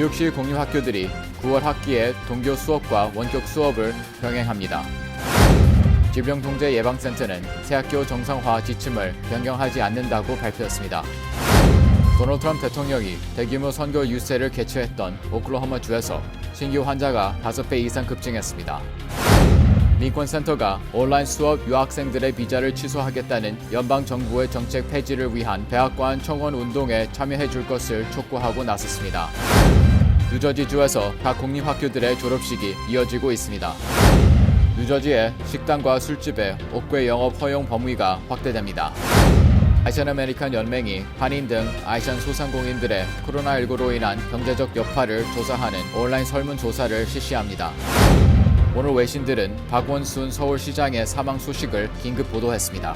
뉴욕시 공립학교들이 9월 학기에 동교 수업과 원격 수업을 병행합니다. 질병통제예방센터는 새 학교 정상화 지침을 변경하지 않는다고 발표했습니다. 도널드 트럼프 대통령이 대규모 선거 유세를 개최했던 오클라호마주에서 신규 환자가 5배 이상 급증했습니다. 링컨센터가 온라인 수업 유학생들의 비자를 취소하겠다는 연방정부의 정책 폐지를 위한 백악관 청원 운동에 참여해 줄 것을 촉구하고 나섰습니다. 뉴저지주에서 각 공립학교들의 졸업식이 이어지고 있습니다. 뉴저지의 식당과 술집의 옥외 영업 허용 범위가 확대됩니다. 아시안 아메리칸 연맹이 한인 등 아시안 소상공인들의 코로나19로 인한 경제적 여파를 조사하는 온라인 설문조사를 실시합니다. 오늘 외신들은 박원순 서울시장의 사망 소식을 긴급 보도했습니다.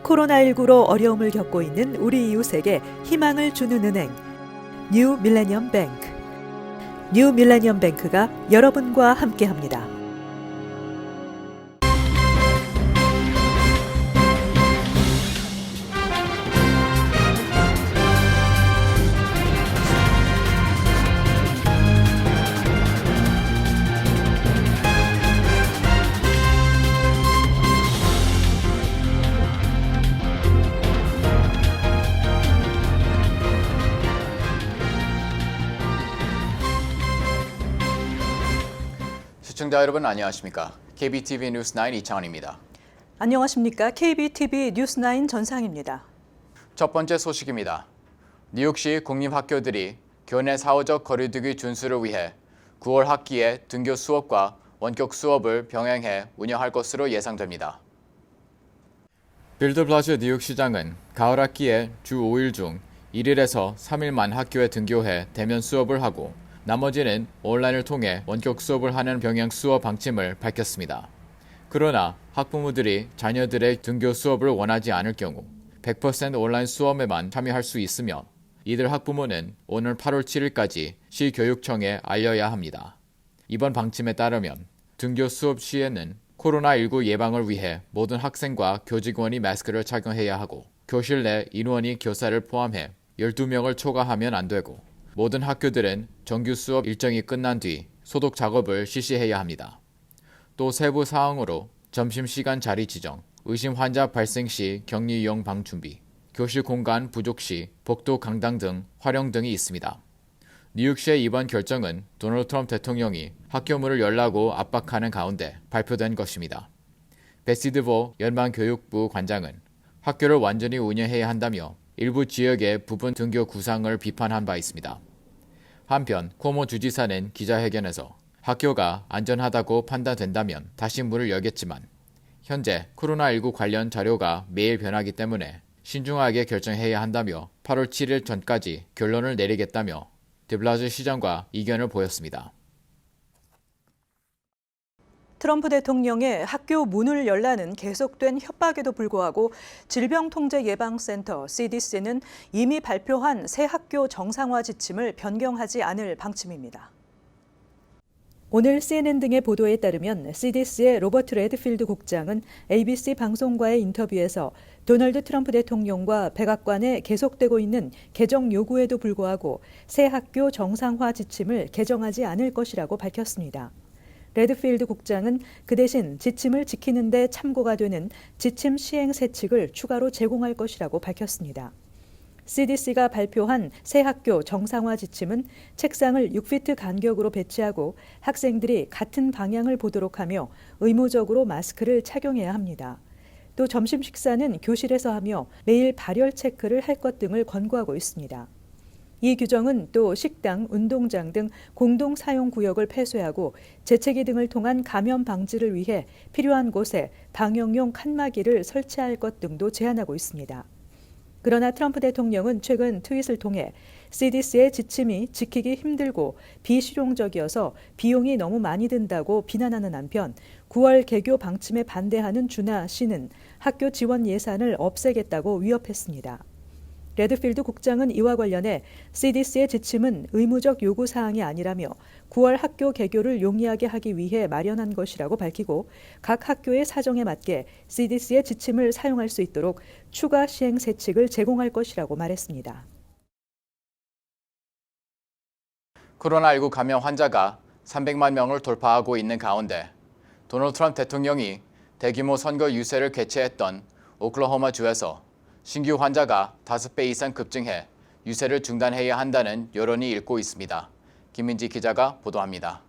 코로나19로 어려움을 겪고 있는 우리 이웃에게 희망을 주는 은행, 뉴 밀레니엄 뱅크. 뉴 밀레니엄 뱅크가 여러분과 함께합니다. 시청자 여러분 안녕하십니까? KBTV 뉴스9 이창원입니다. 안녕하십니까? KBTV 뉴스9 전상입니다. 첫 번째 소식입니다. 뉴욕시 공립학교들이 교내 사후적 거리두기 준수를 위해 9월 학기에 등교 수업과 원격 수업을 병행해 운영할 것으로 예상됩니다. 빌 드 블라시오 뉴욕시장은 가을 학기에 주 5일 중 1일에서 3일만 학교에 등교해 대면 수업을 하고 나머지는 온라인을 통해 원격 수업을 하는 병행 수업 방침을 밝혔습니다. 그러나 학부모들이 자녀들의 등교 수업을 원하지 않을 경우 100% 온라인 수업에만 참여할 수 있으며 이들 학부모는 오늘 8월 7일까지 시교육청에 알려야 합니다. 이번 방침에 따르면 등교 수업 시에는 코로나19 예방을 위해 모든 학생과 교직원이 마스크를 착용해야 하고 교실 내 인원이 교사를 포함해 12명을 초과하면 안 되고 모든 학교들은 정규 수업 일정이 끝난 뒤 소독 작업을 실시해야 합니다. 또 세부 사항으로 점심시간 자리 지정, 의심 환자 발생 시 격리 이용 방 준비, 교실 공간 부족 시 복도 강당 등 활용 등이 있습니다. 뉴욕시의 이번 결정은 도널드 트럼프 대통령이 학교문을 열라고 압박하는 가운데 발표된 것입니다. 베시 드보 연방교육부 관장은 학교를 완전히 운영해야 한다며 일부 지역의 부분 등교 구상을 비판한 바 있습니다. 한편 코모 주지사는 기자회견에서 학교가 안전하다고 판단된다면 다시 문을 열겠지만 현재 코로나19 관련 자료가 매일 변하기 때문에 신중하게 결정해야 한다며 8월 7일 전까지 결론을 내리겠다며 드블라시오 시장과 이견을 보였습니다. 트럼프 대통령의 학교 문을 열라는 계속된 협박에도 불구하고 질병통제예방센터 CDC는 이미 발표한 새 학교 정상화 지침을 변경하지 않을 방침입니다. 오늘 CNN 등의 보도에 따르면 CDC의 로버트 레드필드 국장은 ABC 방송과의 인터뷰에서 도널드 트럼프 대통령과 백악관에 계속되고 있는 개정 요구에도 불구하고 새 학교 정상화 지침을 개정하지 않을 것이라고 밝혔습니다. 레드필드 국장은 그 대신 지침을 지키는 데 참고가 되는 지침 시행 세칙을 추가로 제공할 것이라고 밝혔습니다. CDC가 발표한 새 학교 정상화 지침은 책상을 6피트 간격으로 배치하고 학생들이 같은 방향을 보도록 하며 의무적으로 마스크를 착용해야 합니다. 또 점심 식사는 교실에서 하며 매일 발열 체크를 할 것 등을 권고하고 있습니다. 이 규정은 또 식당, 운동장 등 공동 사용 구역을 폐쇄하고 재채기 등을 통한 감염 방지를 위해 필요한 곳에 방역용 칸막이를 설치할 것 등도 제한하고 있습니다. 그러나 트럼프 대통령은 최근 트윗을 통해 CDC의 지침이 지키기 힘들고 비실용적이어서 비용이 너무 많이 든다고 비난하는 한편 9월 개교 방침에 반대하는 주나 시는 학교 지원 예산을 없애겠다고 위협했습니다. 레드필드 국장은 이와 관련해 CDC의 지침은 의무적 요구 사항이 아니라며 9월 학교 개교를 용이하게 하기 위해 마련한 것이라고 밝히고 각 학교의 사정에 맞게 CDC의 지침을 사용할 수 있도록 추가 시행 세칙을 제공할 것이라고 말했습니다. 코로나19 감염 환자가 300만 명을 돌파하고 있는 가운데 도널드 트럼프 대통령이 대규모 선거 유세를 개최했던 오클라호마주에서 신규 환자가 5배 이상 급증해 유세를 중단해야 한다는 여론이 일고 있습니다. 김민지 기자가 보도합니다.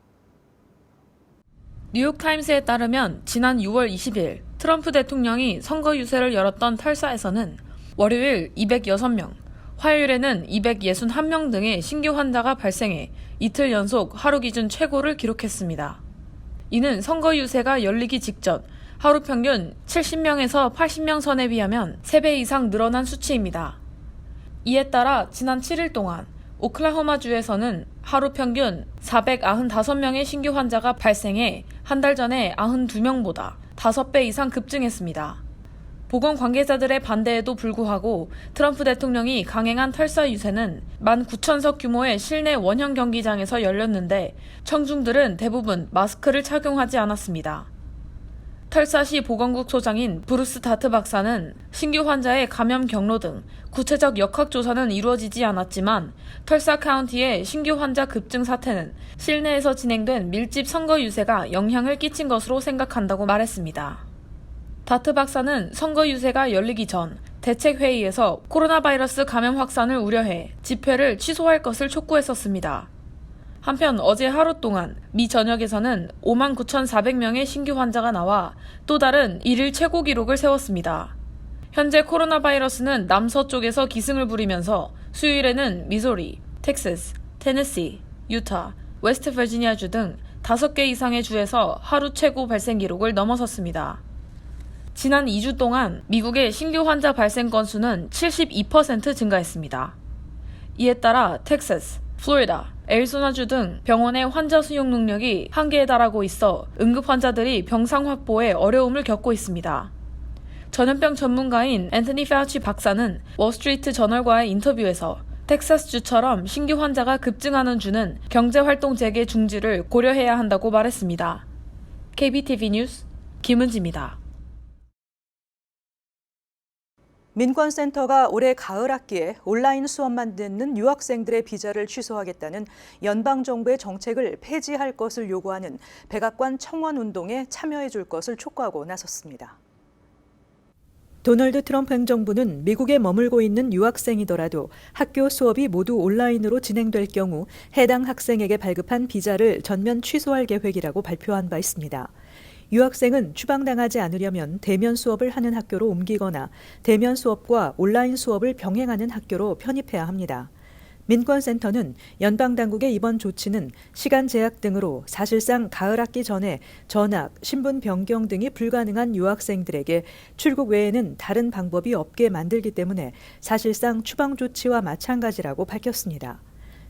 뉴욕타임스에 따르면 지난 6월 20일 트럼프 대통령이 선거 유세를 열었던 털사에서는 월요일 206명, 화요일에는 261명 등의 신규 환자가 발생해 이틀 연속 하루 기준 최고를 기록했습니다. 이는 선거 유세가 열리기 직전 하루 평균 70명에서 80명 선에 비하면 3배 이상 늘어난 수치입니다. 이에 따라 지난 7일 동안 오클라호마주에서는 하루 평균 495명의 신규 환자가 발생해 한 달 전에 92명보다 5배 이상 급증했습니다. 보건 관계자들의 반대에도 불구하고 트럼프 대통령이 강행한 털사 유세는 19,000석 규모의 실내 원형 경기장에서 열렸는데 청중들은 대부분 마스크를 착용하지 않았습니다. 털사시 보건국 소장인 브루스 다트 박사는 신규 환자의 감염 경로 등 구체적 역학 조사는 이루어지지 않았지만 털사 카운티의 신규 환자 급증 사태는 실내에서 진행된 밀집 선거 유세가 영향을 끼친 것으로 생각한다고 말했습니다. 다트 박사는 선거 유세가 열리기 전 대책회의에서 코로나 바이러스 감염 확산을 우려해 집회를 취소할 것을 촉구했었습니다. 한편 어제 하루 동안 미 전역에서는 59,400명의 신규 환자가 나와 또 다른 일일 최고 기록을 세웠습니다. 현재 코로나 바이러스는 남서쪽에서 기승을 부리면서 수요일에는 미소리, 텍사스, 테네시, 유타, 웨스트 버지니아주 등 5개 이상의 주에서 하루 최고 발생 기록을 넘어섰습니다. 지난 2주 동안 미국의 신규 환자 발생 건수는 72% 증가했습니다. 이에 따라 텍사스, 플로리다, 애리조나주 등 병원의 환자 수용 능력이 한계에 달하고 있어 응급 환자들이 병상 확보에 어려움을 겪고 있습니다. 전염병 전문가인 앤토니 파우치 박사는 월스트리트 저널과의 인터뷰에서 텍사스주처럼 신규 환자가 급증하는 주는 경제활동 재개 중지를 고려해야 한다고 말했습니다. KBTV 뉴스 김은지입니다. 민권센터가 올해 가을 학기에 온라인 수업만 듣는 유학생들의 비자를 취소하겠다는 연방정부의 정책을 폐지할 것을 요구하는 백악관 청원 운동에 참여해 줄 것을 촉구하고 나섰습니다. 도널드 트럼프 행정부는 미국에 머물고 있는 유학생이더라도 학교 수업이 모두 온라인으로 진행될 경우 해당 학생에게 발급한 비자를 전면 취소할 계획이라고 발표한 바 있습니다. 유학생은 추방당하지 않으려면 대면 수업을 하는 학교로 옮기거나 대면 수업과 온라인 수업을 병행하는 학교로 편입해야 합니다. 민권센터는 연방당국의 이번 조치는 시간 제약 등으로 사실상 가을 학기 전에 전학, 신분 변경 등이 불가능한 유학생들에게 출국 외에는 다른 방법이 없게 만들기 때문에 사실상 추방 조치와 마찬가지라고 밝혔습니다.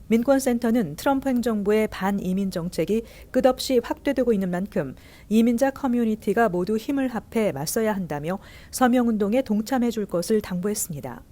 민권센터는 트럼프 행정부의 반이민 정책이 끝없이 확대되고 있는 만큼 이민자 커뮤니티가 모두 힘을 합해 맞서야 한다며 서명운동에 동참해 줄 것을 당부했습니다.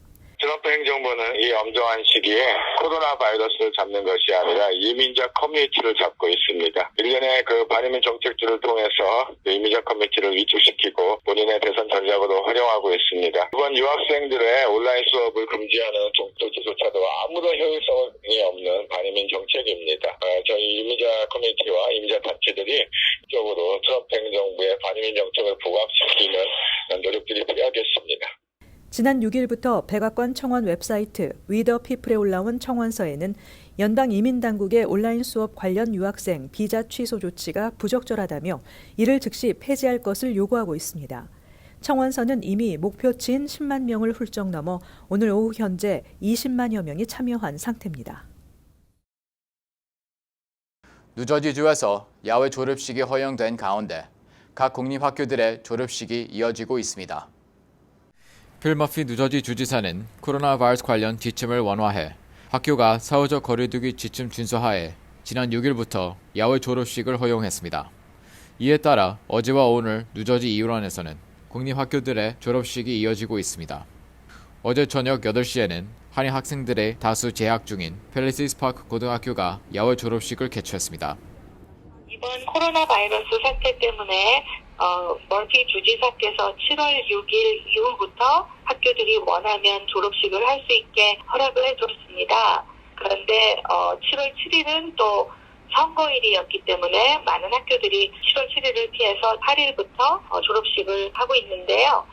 트럼프 행정부는 이 엄정한 시기에 코로나 바이러스를 잡는 것이 아니라 이민자 커뮤니티를 잡고 있습니다. 일련의 반이민 정책들을 통해서 이민자 커뮤니티를 위축시키고 본인의 대선 전략으로 활용하고 있습니다. 이번 유학생들의 온라인 수업을 금지하는 조치조차도 아무런 효율성이 없는 반이민 정책입니다. 저희 이민자 커뮤니티와 이민자 단체들이 적으로 트럼프 행정부의 반이민 정책을 부각시키는 노력들이 필요하겠습니다. 지난 6일부터 백악관 청원 웹사이트 위더 피플에 올라온 청원서에는 연방 이민당국의 온라인 수업 관련 유학생 비자 취소 조치가 부적절하다며 이를 즉시 폐지할 것을 요구하고 있습니다. 청원서는 이미 목표치인 10만 명을 훌쩍 넘어 오늘 오후 현재 20만여 명이 참여한 상태입니다. 뉴저지주에서 야외 졸업식이 허용된 가운데 각 공립학교들의 졸업식이 이어지고 있습니다. 필 머피 뉴저지 주지사는 코로나 바이러스 관련 지침을 완화해 학교가 사후적 거리두기 지침 준수하에 지난 6일부터 야외 졸업식을 허용했습니다. 이에 따라 어제와 오늘 뉴저지 이율원에서는 공립학교들의 졸업식이 이어지고 있습니다. 어제 저녁 8시에는 한인 학생들의 다수 재학 중인 팰리시스 파크 고등학교가 야외 졸업식을 개최했습니다. 이번 코로나 바이러스 사태 때문에 멀티 주지사께서 7월 6일 이후부터 학교들이 원하면 졸업식을 할 수 있게 허락을 해줬습니다. 그런데 7월 7일은 또 선거일이었기 때문에 많은 학교들이 7월 7일을 피해서 8일부터 졸업식을 하고 있는데요.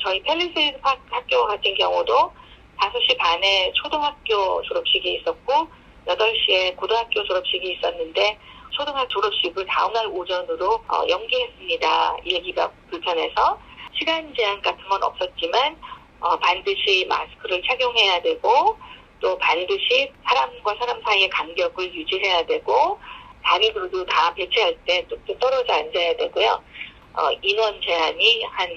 저희 팰리세이드 파크 학교 같은 경우도 5시 반에 초등학교 졸업식이 있었고 8시에 고등학교 졸업식이 있었는데 초등학교 졸업식을 다음날 오전으로 연기했습니다. 일기가 불편해서. 시간 제한 같은 건 없었지만 반드시 마스크를 착용해야 되고 또 반드시 사람과 사람 사이의 간격을 유지해야 되고 다리들도 다 배치할 때 뚝뚝 떨어져 앉아야 되고요. 인원 제한이 한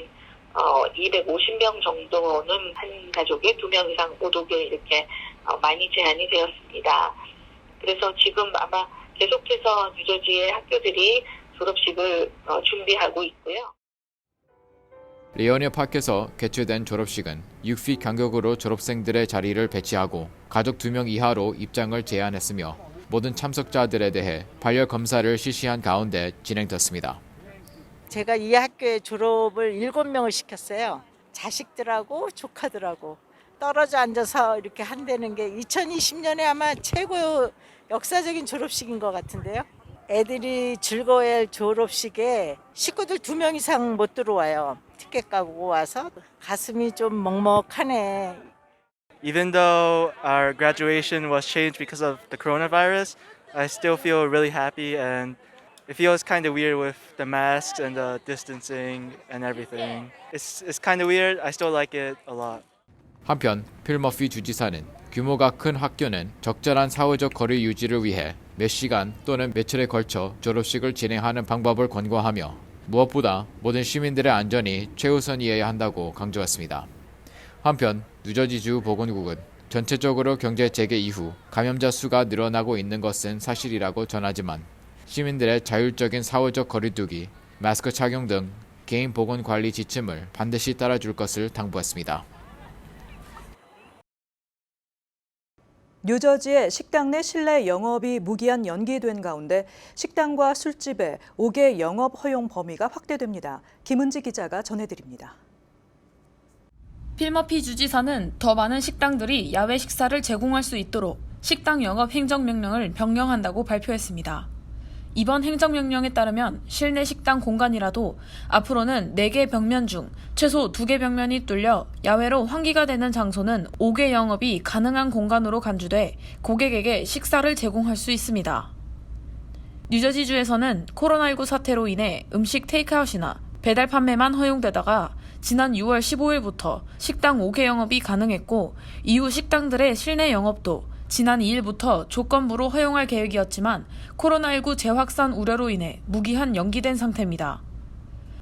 250명 정도는 한 가족에 2명 이상 못 오게 이렇게 많이 제한이 되었습니다. 그래서 지금 아마 계속해서 뉴저지의 학교들이 졸업식을 준비하고 있고요. 리오니어 파크에서 개최된 졸업식은 6피 간격으로 졸업생들의 자리를 배치하고 가족 2명 이하로 입장을 제한했으며 모든 참석자들에 대해 발열 검사를 실시한 가운데 진행됐습니다. 제가 이 학교에 졸업을 7명을 시켰어요. 자식들하고 조카들하고 떨어져 앉아서 이렇게 한다는 게 2020년에 아마 최고 역사적인 졸업식인 것 같은데요. 애들이 즐거워야 할 졸업식에 식구들 2명 이상 못 들어와요. 티켓 까고 와서 가슴이 좀 먹먹하네. Even though our graduation was changed because of the coronavirus, I still feel really happy, and it feels kind of weird with the masks and the distancing and everything. It's kind of weird. I still like it a lot. 한편 필 머피 주지사는 규모가 큰 학교는 적절한 사회적 거리 유지를 위해 몇 시간 또는 며칠에 걸쳐 졸업식을 진행하는 방법을 권고하며 무엇보다 모든 시민들의 안전이 최우선이어야 한다고 강조했습니다. 한편 뉴저지주 보건국은 전체적으로 경제 재개 이후 감염자 수가 늘어나고 있는 것은 사실이라고 전하지만 시민들의 자율적인 사회적 거리두기, 마스크 착용 등 개인 보건 관리 지침을 반드시 따라줄 것을 당부했습니다. 뉴저지의 식당 내 실내 영업이 무기한 연기된 가운데 식당과 술집의 5개 영업 허용 범위가 확대됩니다. 김은지 기자가 전해드립니다. 필 머피 주지사는 더 많은 식당들이 야외 식사를 제공할 수 있도록 식당 영업 행정명령을 변경한다고 발표했습니다. 이번 행정명령에 따르면 실내 식당 공간이라도 앞으로는 4개 벽면 중 최소 2개 벽면이 뚫려 야외로 환기가 되는 장소는 5개 영업이 가능한 공간으로 간주돼 고객에게 식사를 제공할 수 있습니다. 뉴저지주에서는 코로나19 사태로 인해 음식 테이크아웃이나 배달 판매만 허용되다가 지난 6월 15일부터 식당 5개 영업이 가능했고 이후 식당들의 실내 영업도 지난 2일부터 조건부로 허용할 계획이었지만 코로나19 재확산 우려로 인해 무기한 연기된 상태입니다.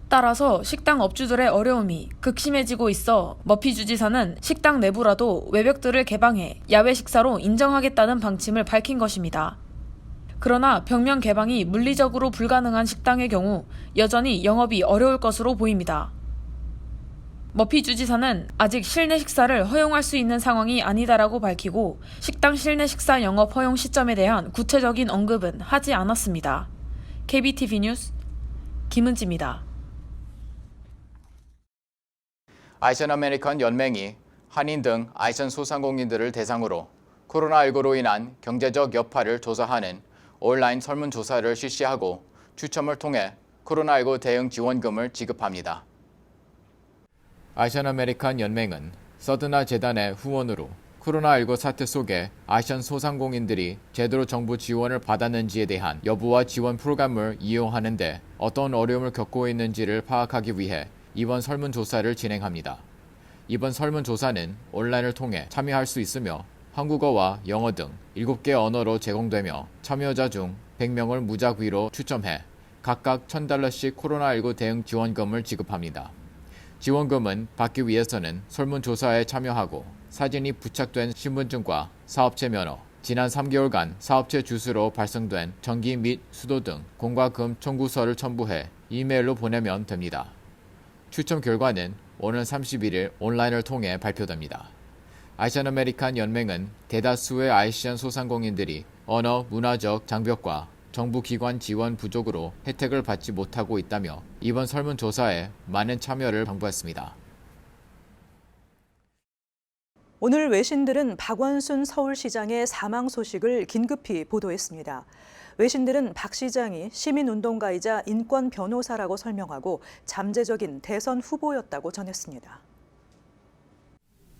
따라서 식당 업주들의 어려움이 극심해지고 있어 머피 주지사는 식당 내부라도 외벽들을 개방해 야외 식사로 인정하겠다는 방침을 밝힌 것입니다. 그러나 벽면 개방이 물리적으로 불가능한 식당의 경우 여전히 영업이 어려울 것으로 보입니다. 머피 주지사는 아직 실내 식사를 허용할 수 있는 상황이 아니다라고 밝히고 식당 실내 식사 영업 허용 시점에 대한 구체적인 언급은 하지 않았습니다. KBTV 뉴스 김은지입니다. 아시안 아메리칸 연맹이 한인 등 아시안 소상공인들을 대상으로 코로나19로 인한 경제적 여파를 조사하는 온라인 설문조사를 실시하고 추첨을 통해 코로나19 대응 지원금을 지급합니다. 아시안 아메리칸 연맹은 서드나 재단의 후원으로 코로나19 사태 속에 아시안 소상공인들이 제대로 정부 지원을 받았는지에 대한 여부와 지원 프로그램을 이용하는 데 어떤 어려움을 겪고 있는지를 파악하기 위해 이번 설문조사를 진행합니다. 이번 설문조사는 온라인을 통해 참여할 수 있으며 한국어와 영어 등 7개 언어로 제공되며 참여자 중 100명을 무작위로 추첨해 각각 $1,000씩 코로나19 대응 지원금을 지급합니다. 지원금은 받기 위해서는 설문조사에 참여하고 사진이 부착된 신분증과 사업체 면허, 지난 3개월간 사업체 주소로 발송된 전기 및 수도 등 공과금 청구서를 첨부해 이메일로 보내면 됩니다. 추첨 결과는 오는 31일 온라인을 통해 발표됩니다. 아시안 아메리칸 연맹은 대다수의 아시안 소상공인들이 언어, 문화적 장벽과 정부 기관 지원 부족으로 혜택을 받지 못하고 있다며 이번 설문조사에 많은 참여를 당부했습니다. 오늘 외신들은 박원순 서울시장의 사망 소식을 긴급히 보도했습니다. 외신들은 박 시장이 시민운동가이자 인권 변호사라고 설명하고 잠재적인 대선 후보였다고 전했습니다.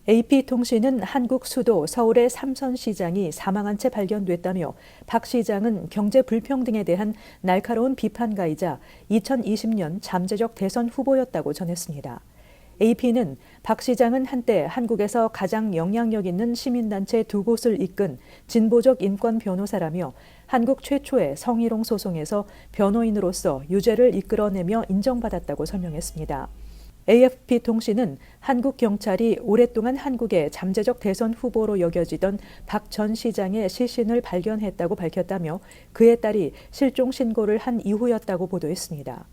AP통신은 한국 수도 서울의 삼선 시장이 사망한 채 발견됐다며 박 시장은 경제 불평등에 대한 날카로운 비판가이자 2020년 잠재적 대선 후보였다고 전했습니다. AP는 박 시장은 한때 한국에서 가장 영향력 있는 시민단체 2곳을 이끈 진보적 인권 변호사라며 한국 최초의 성희롱 소송에서 변호인으로서 유죄를 이끌어내며 인정받았다고 설명했습니다. AFP통신은 한국 경찰이 오랫동안 한국의 잠재적 대선 후보로 여겨지던 박 전 시장의 시신을 발견했다고 밝혔다며 그의 딸이 실종 신고를 한 이후였다고 보도했습니다.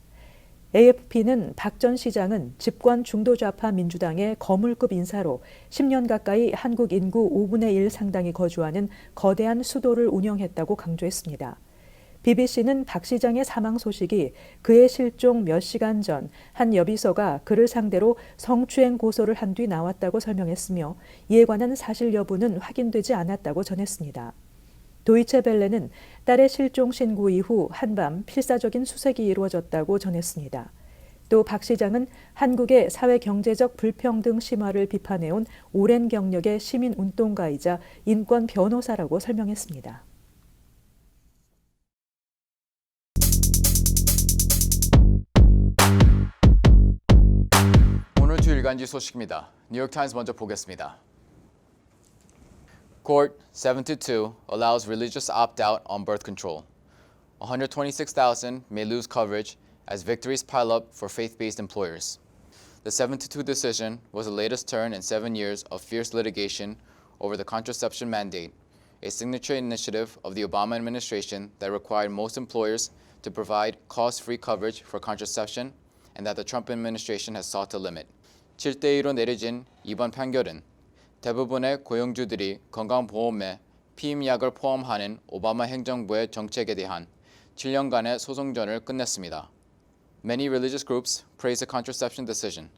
AFP는 박 전 시장은 집권 중도좌파 민주당의 거물급 인사로 10년 가까이 한국 인구 5분의 1 상당이 거주하는 거대한 수도를 운영했다고 강조했습니다. BBC는 박 시장의 사망 소식이 그의 실종 몇 시간 전 한 여비서가 그를 상대로 성추행 고소를 한 뒤 나왔다고 설명했으며 이에 관한 사실 여부는 확인되지 않았다고 전했습니다. 도이체벨레는 딸의 실종 신고 이후 한밤 필사적인 수색이 이루어졌다고 전했습니다. 또 박 시장은 한국의 사회 경제적 불평등 심화를 비판해온 오랜 경력의 시민운동가이자 인권 변호사라고 설명했습니다. 오늘 주 일간지 소식입니다. 뉴욕타임스 먼저 보겠습니다. Court 7-2 allows religious opt-out on birth control. 126,000 may lose coverage as victories pile up for faith-based employers. The 7-2 decision was the latest turn in 7 years of fierce litigation over the contraception mandate, a signature initiative of the Obama administration that required most employers to provide cost-free coverage for contraception and that the Trump administration has sought to limit. 7대2로 내려진 이번 판결은 대부분의 고용주들이 건강보험에 피임약을 포함하는 오바마 행정부의 정책에 대한 7년간의 소송전을 끝냈습니다. Many religious groups praise the contraception decision.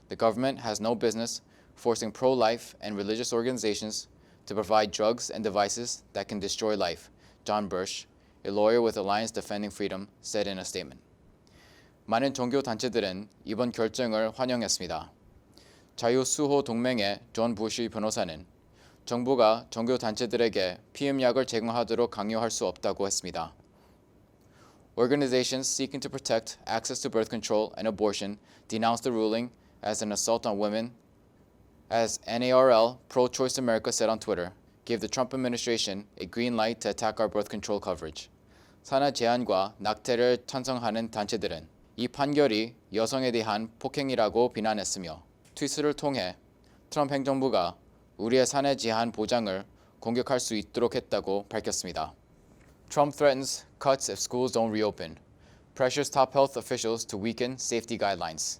The government has no business forcing pro-life and religious organizations to provide drugs and devices that can destroy life, John Birch, a lawyer with Alliance Defending Freedom, said in a statement. 많은 종교 단체들은 이번 결정을 환영했습니다. 자유수호 동맹의 존 부시 변호사는 정부가 종교 단체들에게 피임약을 제공하도록 강요할 수 없다고 했습니다. Organizations seeking to protect access to birth control and abortion denounced the ruling as an assault on women, as NARL Pro-Choice America said on Twitter, gave the Trump administration a green light to attack our birth control coverage. 산하 제한과 낙태를 찬성하는 단체들은 이 판결이 여성에 대한 폭행이라고 비난했으며 트윗을 통해 트럼프 행정부가 우리의 사내 제한 보장을 공격할 수 있도록 했다고 밝혔습니다. Trump threatens cuts if schools don't reopen. Pressures top health officials to weaken safety guidelines.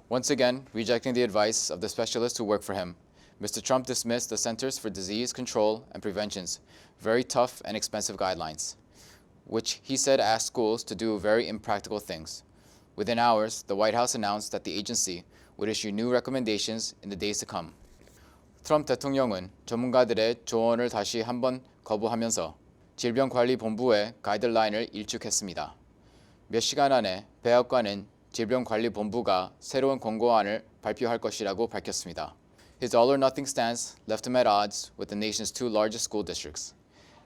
Once again, rejecting the advice of the specialists who work for him, Mr. Trump dismissed the Centers for Disease Control and Prevention's very tough and expensive guidelines, which he said asked schools to do very impractical things. Within hours, the White House announced that the agency would issue new recommendations in the days to come. 트럼프 대통령은 전문가들의 조언을 다시 한번 거부하면서 질병관리본부의 가이드라인을 일축했습니다. 몇 시간 안에 백악관은 질병관리본부가 새로운 권고안을 발표할 것이라고 밝혔습니다. His all-or-nothing stance left him at odds with the nation's two largest school districts.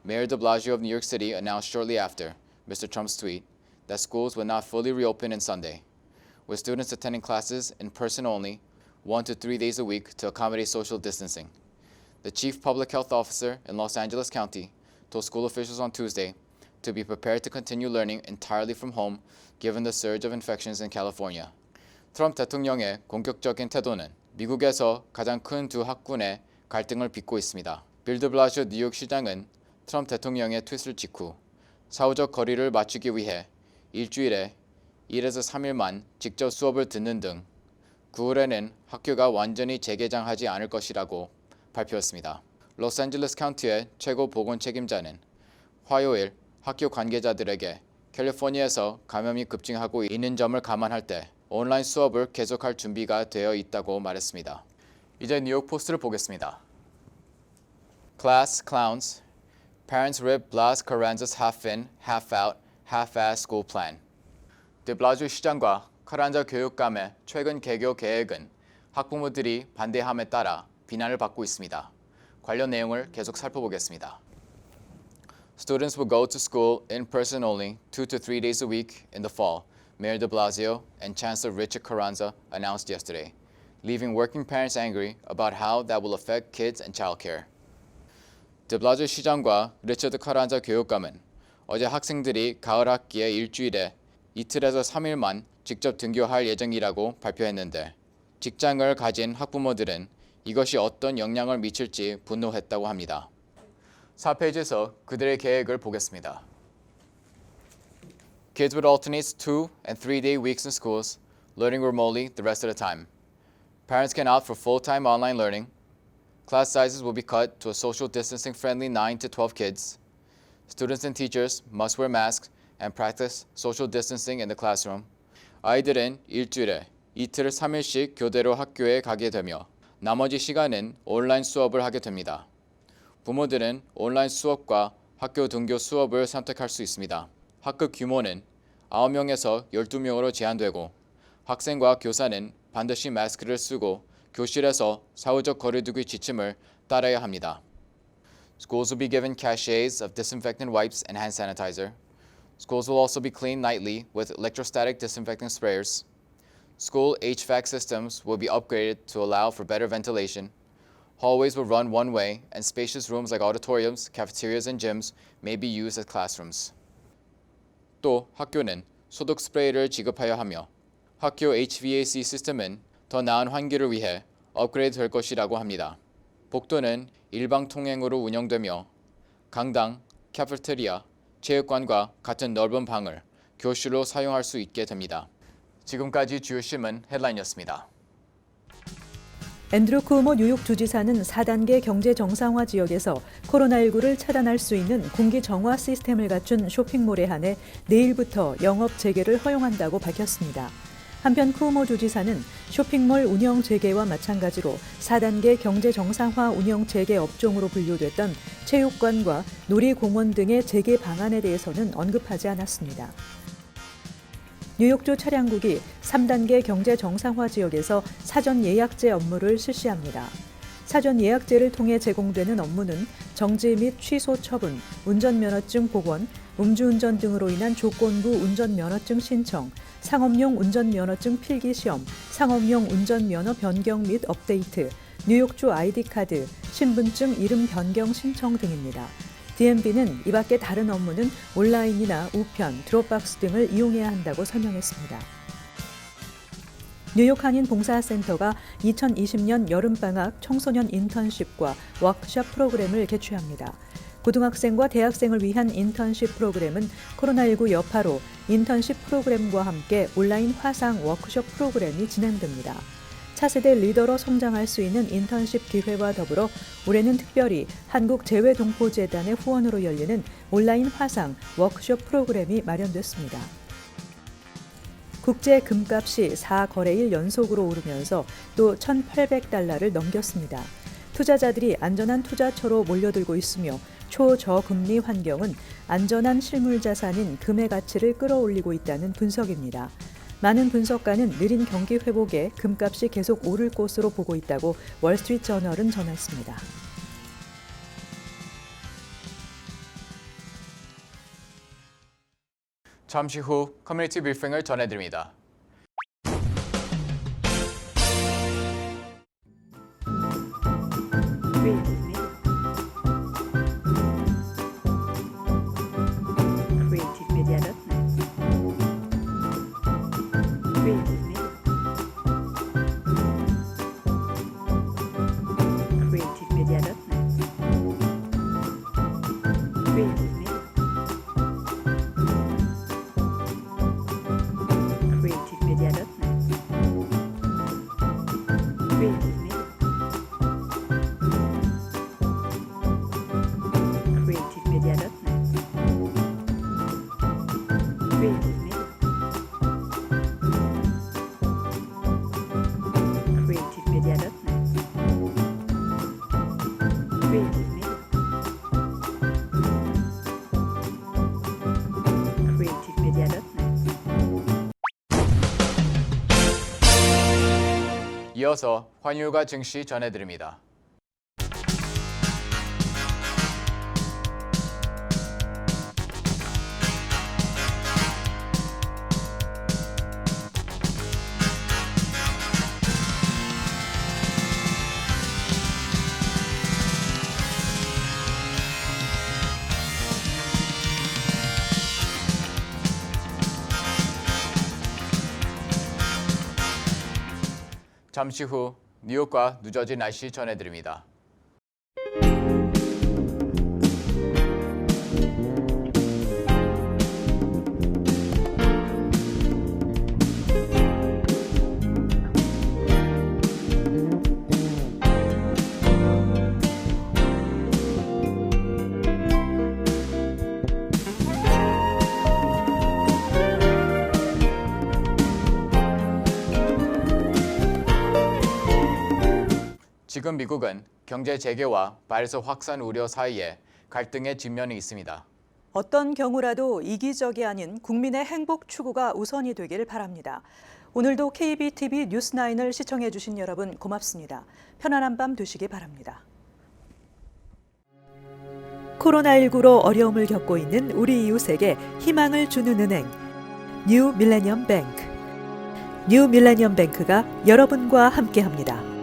Mayor de Blasio of New York City announced shortly after Mr. Trump's tweet that schools would not fully reopen on Sunday, with students attending classes in person only 1 to 3 days a week to accommodate social distancing. The chief public health officer in Los Angeles County told school officials on Tuesday to be prepared to continue learning entirely from home given the surge of infections in California. 트럼프 대통령의 공격적인 태도는 미국에서 가장 큰 두 학군의 갈등을 빚고 있습니다. 빌 드 블라시오 뉴욕 시장은 트럼프 대통령의 트윗을 직후 사후적 거리를 맞추기 위해 일주일에 1에서 3일만 직접 수업을 듣는 등 9월에는 학교가 완전히 재개장하지 않을 것이라고 발표했습니다. 로스앤젤레스 카운티의 최고 보건 책임자는 화요일 학교 관계자들에게 캘리포니아에서 감염이 급증하고 있는 점을 감안할 때 온라인 수업을 계속할 준비가 되어 있다고 말했습니다. 이제 뉴욕 포스트를 보겠습니다. Class clowns. Parents rip Blas Carranza's half-in, half-out, half-ass school plan. 드블라주 시장과 카란자 교육감의 최근 개교 계획은 학부모들이 반대함에 따라 비난을 받고 있습니다. 관련 내용을 계속 살펴보겠습니다. Students will go to school in person only 2 to 3 days a week in the fall, Mayor de Blasio and Chancellor Richard Carranza announced yesterday, leaving working parents angry about how that will affect kids and childcare. de Blasio 시장과 리처드 카란자 교육감은 어제 학생들이 가을 학기에 일주일에 이틀에서 3일만 직접 등교할 예정이라고 발표했는데 직장을 가진 학부모들은 이것이 어떤 영향을 미칠지 분노했다고 합니다. 4페이지에서 그들의 계획을 보겠습니다. Kids would alternate 2 and 3-day weeks in schools, learning remotely the rest of the time. Parents can opt for full-time online learning. Class sizes will be cut to a social distancing-friendly 9 to 12 kids. Students and teachers must wear masks and practice social distancing in the classroom. 아이들은 일주일에 이틀 3일씩 교대로 학교에 가게 되며 나머지 시간은 온라인 수업을 하게 됩니다. 부모들은 온라인 수업과 학교 등교 수업을 선택할 수 있습니다. 학급 규모는 9명에서 12명으로 제한되고 학생과 교사는 반드시 마스크를 쓰고 교실에서 사후적 거리두기 지침을 따라야 합니다. Schools will be given cachets of disinfectant wipes and hand sanitizer. Schools will also be cleaned nightly with electrostatic disinfecting sprayers. School HVAC systems will be upgraded to allow for better ventilation. Hallways will run one way, and spacious rooms like auditoriums, cafeterias, and gyms may be used as classrooms. 또 학교는 소독 스프레이를 지급하여 하며 학교 HVAC 시스템은 더 나은 환기를 위해 업그레이드 될 것이라고 합니다. 복도는 일방 통행으로 운영되며 강당, 카페테리아, 체육관과 같은 넓은 방을 교실로 사용할 수 있게 됩니다. 지금까지 주요 신문 헤드라인이었습니다. 앤드루 쿠오모 뉴욕 주지사는 4단계 경제 정상화 지역에서 코로나19를 차단할 수 있는 공기 정화 시스템을 갖춘 쇼핑몰에 한해 내일부터 영업 재개를 허용한다고 밝혔습니다. 한편 쿠오모 주지사는 쇼핑몰 운영 재개와 마찬가지로 4단계 경제 정상화 운영 재개 업종으로 분류됐던 체육관과 놀이공원 등의 재개 방안에 대해서는 언급하지 않았습니다. 뉴욕주 차량국이 3단계 경제 정상화 지역에서 사전 예약제 업무를 실시합니다. 사전 예약제를 통해 제공되는 업무는 정지 및 취소 처분, 운전면허증 복원, 음주운전 등으로 인한 조건부 운전면허증 신청, 상업용 운전면허증 필기시험, 상업용 운전면허 변경 및 업데이트, 뉴욕주 아이디카드, 신분증 이름 변경 신청 등입니다. DMV는 이 밖에 다른 업무는 온라인이나 우편, 드롭박스 등을 이용해야 한다고 설명했습니다. 뉴욕 한인 봉사센터가 2020년 여름방학 청소년 인턴십과 워크숍 프로그램을 개최합니다. 고등학생과 대학생을 위한 인턴십 프로그램은 코로나19 여파로 인턴십 프로그램과 함께 온라인 화상 워크숍 프로그램이 진행됩니다. 차세대 리더로 성장할 수 있는 인턴십 기회와 더불어 올해는 특별히 한국재외동포재단의 후원으로 열리는 온라인 화상 워크숍 프로그램이 마련됐습니다. 국제 금값이 4거래일 연속으로 오르면서 또 $1,800를 넘겼습니다. 투자자들이 안전한 투자처로 몰려들고 있으며 초저금리 환경은 안전한 실물 자산인 금의 가치를 끌어올리고 있다는 분석입니다. 많은 분석가는 느린 경기 회복에 금값이 계속 오를 것으로 보고 있다고 월스트리트저널은 전했습니다. 잠시 후 커뮤니티 브리핑을 전해드립니다. creativemedia.net creativemedia.net 이어서 환율과 증시 전해드립니다. 잠시 후 뉴욕과 뉴저지 날씨 전해드립니다. 지금 미국은 경제 재개와 바이러스 확산 우려 사이에 갈등의 직면이 있습니다. 어떤 경우라도 이기적이 아닌 국민의 행복 추구가 우선이 되길 바랍니다. 오늘도 KBTV 뉴스9을 시청해 주신 여러분 고맙습니다. 편안한 밤 되시기 바랍니다. 코로나19로 어려움을 겪고 있는 우리 이웃에게 희망을 주는 은행, 뉴 밀레니엄 뱅크. 뉴 밀레니엄 뱅크가 여러분과 함께합니다.